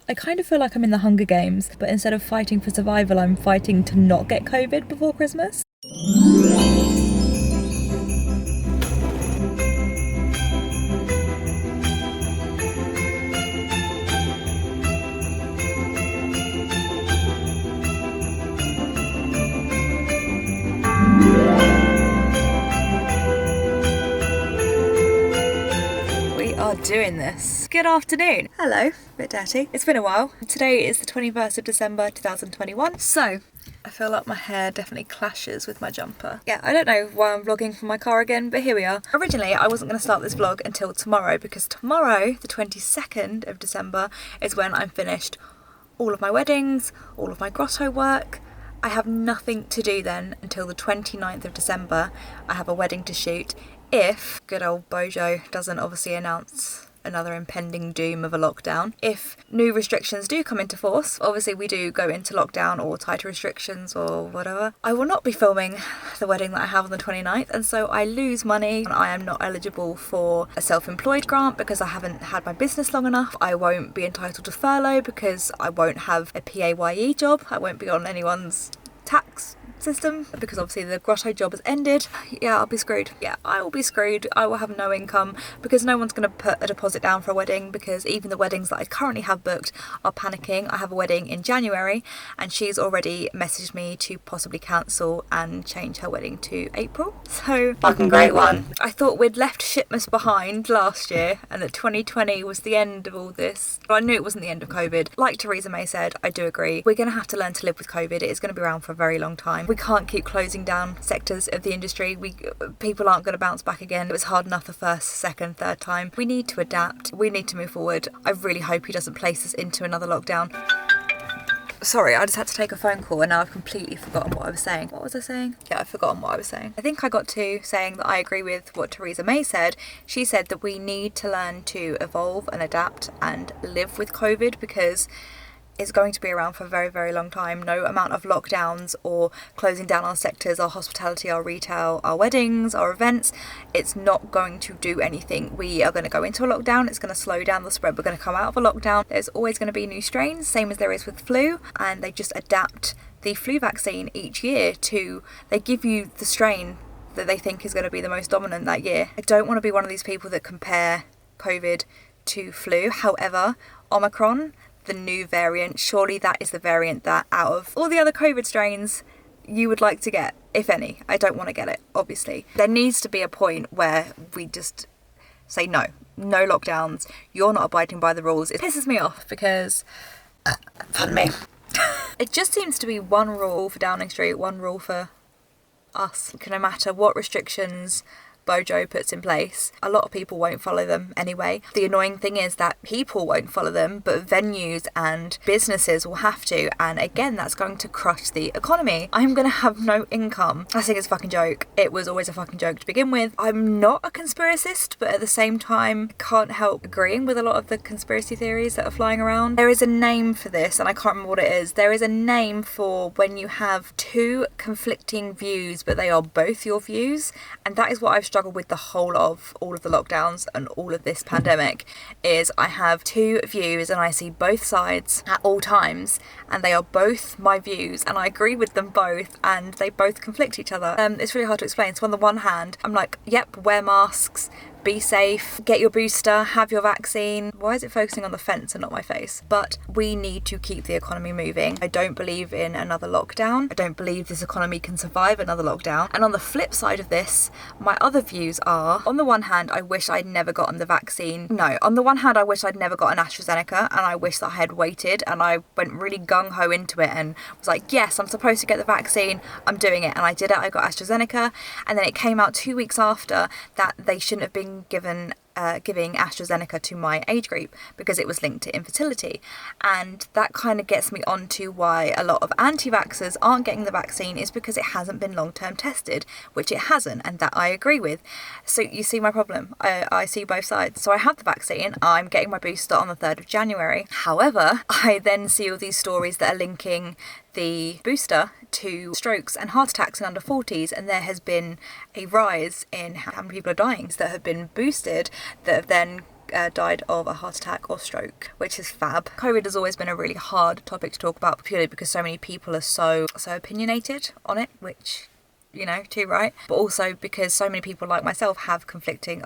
I kind of feel like I'm in the Hunger Games, but instead of fighting for survival, I'm fighting to not get COVID before Christmas. Doing this. Good afternoon. Hello, bit dirty. It's been a while. Today is the 21st of December 2021. So, I feel like my hair definitely clashes with my jumper. Yeah, I don't know why I'm vlogging from my car again, but here we are. Originally, I wasn't going to start this vlog until tomorrow because tomorrow, the 22nd of December, is when I'm finished all of my weddings, all of my grotto work. I have nothing to do then until the 29th of December. I have a wedding to shoot. If good old Bojo doesn't obviously announce another impending doom of a lockdown. If new restrictions do come into force, obviously we do go into lockdown or tighter restrictions or whatever, I will not be filming the wedding that I have on the 29th, and so I lose money and I am not eligible for a self-employed grant because I haven't had my business long enough. I won't be entitled to furlough because I won't have a PAYE job. I won't be on anyone's tax system because obviously the grotto job has ended. Yeah, I'll be screwed. Yeah, I will be screwed. I will have no income because no one's going to put a deposit down for a wedding because even the weddings that I currently have booked are panicking. I have a wedding in January and she's already messaged me to possibly cancel and change her wedding to April. So, fucking great one. I thought we'd left shipments behind last year and that 2020 was the end of all this. But I knew it wasn't the end of COVID. Like Theresa May said, I do agree. We're going to have to learn to live with COVID. It is going to be around for a very long time. We can't keep closing down sectors of the industry. People aren't going to bounce back again. It was hard enough the first, second, third time. We need to adapt. We need to move forward. I really hope he doesn't place us into another lockdown. Sorry, I just had to take a phone call and now I've completely forgotten what I was saying. What was I saying? Yeah, I've forgotten what I was saying. I think I got to saying that I agree with what Theresa May said. She said that we need to learn to evolve and adapt and live with COVID because it's going to be around for a very, very long time. No amount of lockdowns or closing down our sectors, our hospitality, our retail, our weddings, our events, it's not going to do anything. We are going to go into a lockdown. It's going to slow down the spread. We're going to come out of a lockdown. There's always going to be new strains, same as there is with flu, and they just adapt the flu vaccine each year to, they give you the strain that they think is going to be the most dominant that year. I don't want to be one of these people that compare COVID to flu. However, Omicron, the new variant, surely that is the variant that out of all the other COVID strains you would like to get, if any. I don't want to get it, obviously. There needs to be a point where we just say no lockdowns, you're not abiding by the rules. It pisses me off because, pardon me, it just seems to be one rule for Downing Street, one rule for us. No matter what restrictions Bojo puts in place, a lot of people won't follow them anyway. The annoying thing is that people won't follow them, but venues and businesses will have to, and again that's going to crush the economy. I'm gonna have no income. I think it's a fucking joke. It was always a fucking joke to begin with. I'm not a conspiracist, but at the same time can't help agreeing with a lot of the conspiracy theories that are flying around. There is a name for this and I can't remember what it is. There is a name for when you have two conflicting views but they are both your views, and that is what I've struggled with the whole of all of the lockdowns and all of this pandemic. Is I have two views and I see both sides at all times and they are both my views and I agree with them both and they both conflict each other. It's really hard to explain. So on the one hand I'm like, yep, wear masks, be safe, get your booster, have your vaccine. Why is it focusing on the fence and not my face? But we need to keep the economy moving. I don't believe in another lockdown. I don't believe this economy can survive another lockdown. And on the flip side of this, my other views are, on the one hand, I wish I'd never gotten the vaccine. No, on the one hand, I wish I'd never got an AstraZeneca and I wish that I had waited and I went really gung-ho into it and was like, yes, I'm supposed to get the vaccine, I'm doing it. And I did it, I got AstraZeneca, and then it came out 2 weeks after that they shouldn't have been giving AstraZeneca to my age group because it was linked to infertility, and that kind of gets me on to why a lot of anti-vaxxers aren't getting the vaccine is because it hasn't been long-term tested, which it hasn't, and that I agree with. So you see my problem. I see both sides. So I have the vaccine, I'm getting my booster on the 3rd of January. However, I then see all these stories that are linking the booster to strokes and heart attacks in under 40s, and there has been a rise in how many people are dying that have been boosted that have then died of a heart attack or stroke, which is fab. COVID has always been a really hard topic to talk about, purely because so many people are so opinionated on it, which, you know, too right, but also because so many people like myself have conflicting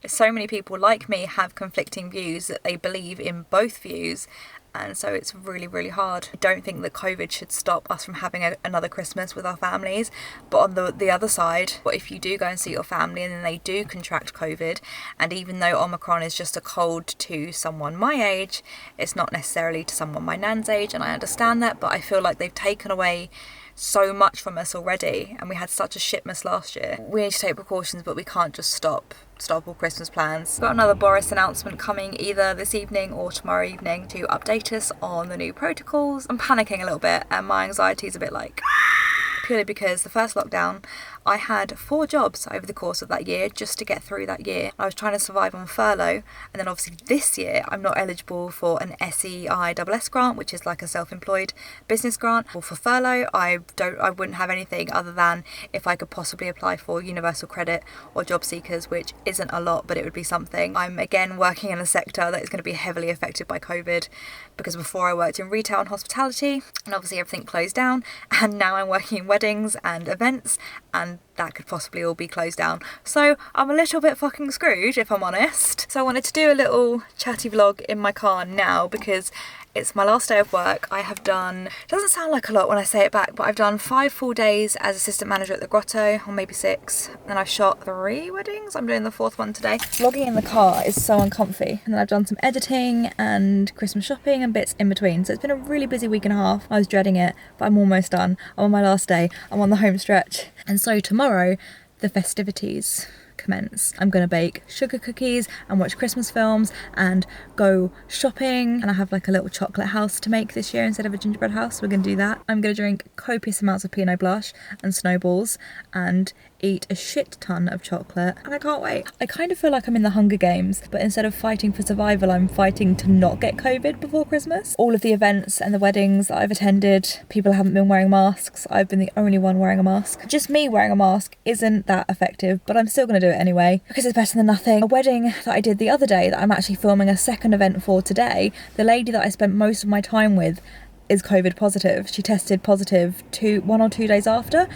so many people like me have conflicting views, that they believe in both views, and so it's really, really hard. I don't think that COVID should stop us from having another Christmas with our families, but on the other side, what if you do go and see your family and then they do contract COVID, and even though Omicron is just a cold to someone my age, it's not necessarily to someone my nan's age, and I understand that, but I feel like they've taken away so much from us already, and we had such a shitmas last year. We need to take precautions, but we can't just stop all Christmas plans. Got another Boris announcement coming either this evening or tomorrow evening to update us on the new protocols. I'm panicking a little bit, and my anxiety is a bit like, purely because the first lockdown, I had 4 jobs over the course of that year just to get through that year. I was trying to survive on furlough, and then obviously this year I'm not eligible for an SEISS grant, which is like a self-employed business grant. Well, for furlough, I wouldn't have anything other than if I could possibly apply for universal credit or job seekers, which isn't a lot, but it would be something. I'm again working in a sector that is going to be heavily affected by COVID, because before I worked in retail and hospitality, and obviously everything closed down, and now I'm working in weddings and events, and that could possibly all be closed down. So I'm a little bit fucking screwed, if I'm honest. So I wanted to do a little chatty vlog in my car now, because it's my last day of work. I have done, it doesn't sound like a lot when I say it back, but I've done 5 full days as assistant manager at the Grotto, or maybe 6. And I've shot 3 weddings. I'm doing the 4th one today. Vlogging in the car is so uncomfy. And then I've done some editing and Christmas shopping and bits in between. So it's been a really busy week and a half. I was dreading it, but I'm almost done. I'm on my last day. I'm on the home stretch. And so tomorrow, the festivities commence. I'm gonna bake sugar cookies and watch Christmas films and go shopping, and I have like a little chocolate house to make this year instead of a gingerbread house. We're gonna do that. I'm gonna drink copious amounts of Pinot Blanche and snowballs and eat a shit ton of chocolate, and I can't wait. I kind of feel like I'm in the Hunger Games, but instead of fighting for survival, I'm fighting to not get COVID before Christmas. All of the events and the weddings that I've attended, people haven't been wearing masks. I've been the only one wearing a mask. Just me wearing a mask isn't that effective, but I'm still gonna do it anyway, because it's better than nothing. A wedding that I did the other day that I'm actually filming a second event for today, the lady that I spent most of my time with is COVID positive. She tested positive 1 or 2 days after,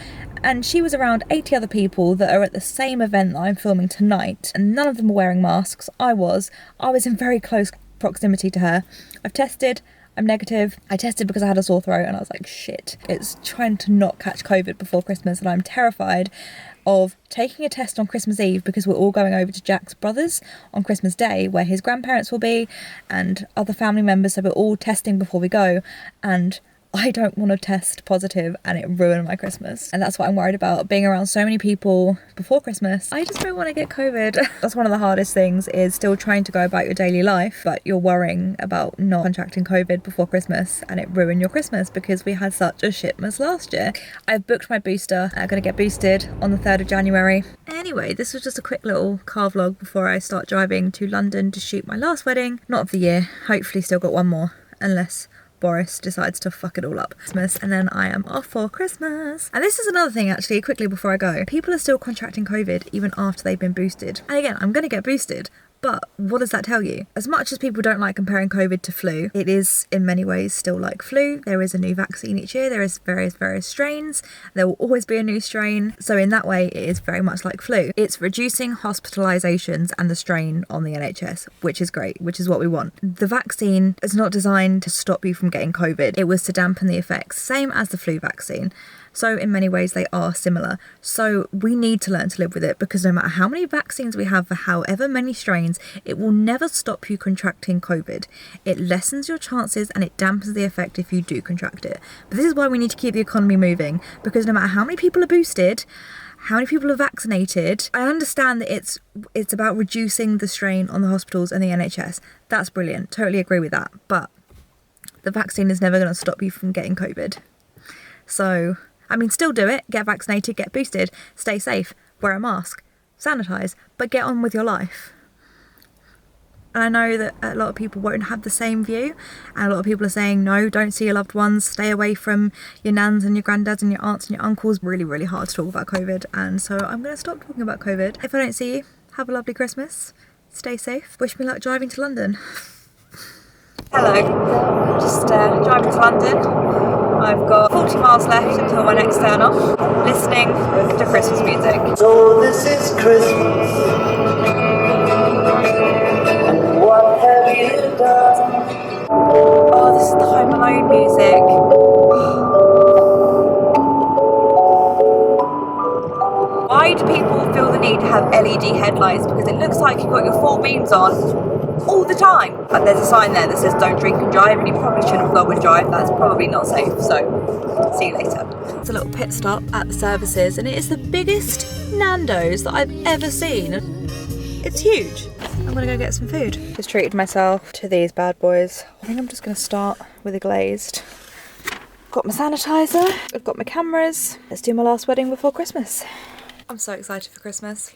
and she was around 80 other people that are at the same event that I'm filming tonight, and none of them were wearing masks. I was in very close proximity to her. I've tested, I'm negative. I tested because I had a sore throat, and I was like, shit, it's trying to not catch COVID before Christmas, and I'm terrified of taking a test on Christmas Eve, because we're all going over to Jack's brother's on Christmas Day, where his grandparents will be and other family members, so we're all testing before we go, and I don't want to test positive and it ruined my Christmas. And that's what I'm worried about, being around so many people before Christmas. I just don't want to get COVID. That's one of the hardest things, is still trying to go about your daily life, but you're worrying about not contracting COVID before Christmas and it ruined your Christmas, because we had such a shitmas last year. I've booked my booster. I'm going to get boosted on the 3rd of January. Anyway, this was just a quick little car vlog before I start driving to London to shoot my last wedding. Not of the year. Hopefully still got one more, unless Boris decides to fuck it all up. Christmas, and then I am off for Christmas. And this is another thing, actually, quickly before I go. People are still contracting COVID even after they've been boosted. And again, I'm going to get boosted, but what does that tell you? As much as people don't like comparing COVID to flu, it is in many ways still like flu. There is a new vaccine each year. There is various strains. There will always be a new strain. So in that way, it is very much like flu. It's reducing hospitalizations and the strain on the NHS, which is great, which is what we want. The vaccine is not designed to stop you from getting COVID. It was to dampen the effects, same as the flu vaccine. So in many ways they are similar. So we need to learn to live with it, because no matter how many vaccines we have for however many strains, it will never stop you contracting COVID. It lessens your chances and it dampens the effect if you do contract it. But this is why we need to keep the economy moving, because no matter how many people are boosted, how many people are vaccinated, I understand that it's about reducing the strain on the hospitals and the NHS. That's brilliant. Totally agree with that. But the vaccine is never going to stop you from getting COVID. So I mean, still do it, get vaccinated, get boosted, stay safe, wear a mask, sanitize, but get on with your life. And I know that a lot of people won't have the same view, and a lot of people are saying, no, don't see your loved ones, stay away from your nans and your granddads and your aunts and your uncles. Really, really hard to talk about COVID, and so I'm going to stop talking about COVID. If I don't see you, Have a lovely Christmas. Stay safe. Wish me luck driving to London. Hello. Just driving to London. I've got 40 miles left until my next turn off. Listening to Christmas music. So this is Christmas. What have you done? Oh, this is the Home Alone music. Why do people feel the need to have LED headlights? Because it looks like you've got your 4 beams on all the time. And there's a sign there that says don't drink and drive, and you probably shouldn't vlog and drive. That's probably not safe, so see you later. It's a little pit stop at the services, and it is the biggest Nando's that I've ever seen. It's huge. I'm gonna go get some food. Just treated myself to these bad boys. I think I'm just gonna start with a glazed. Got my sanitizer, I've got my cameras. Let's do my last wedding before Christmas. I'm so excited for Christmas.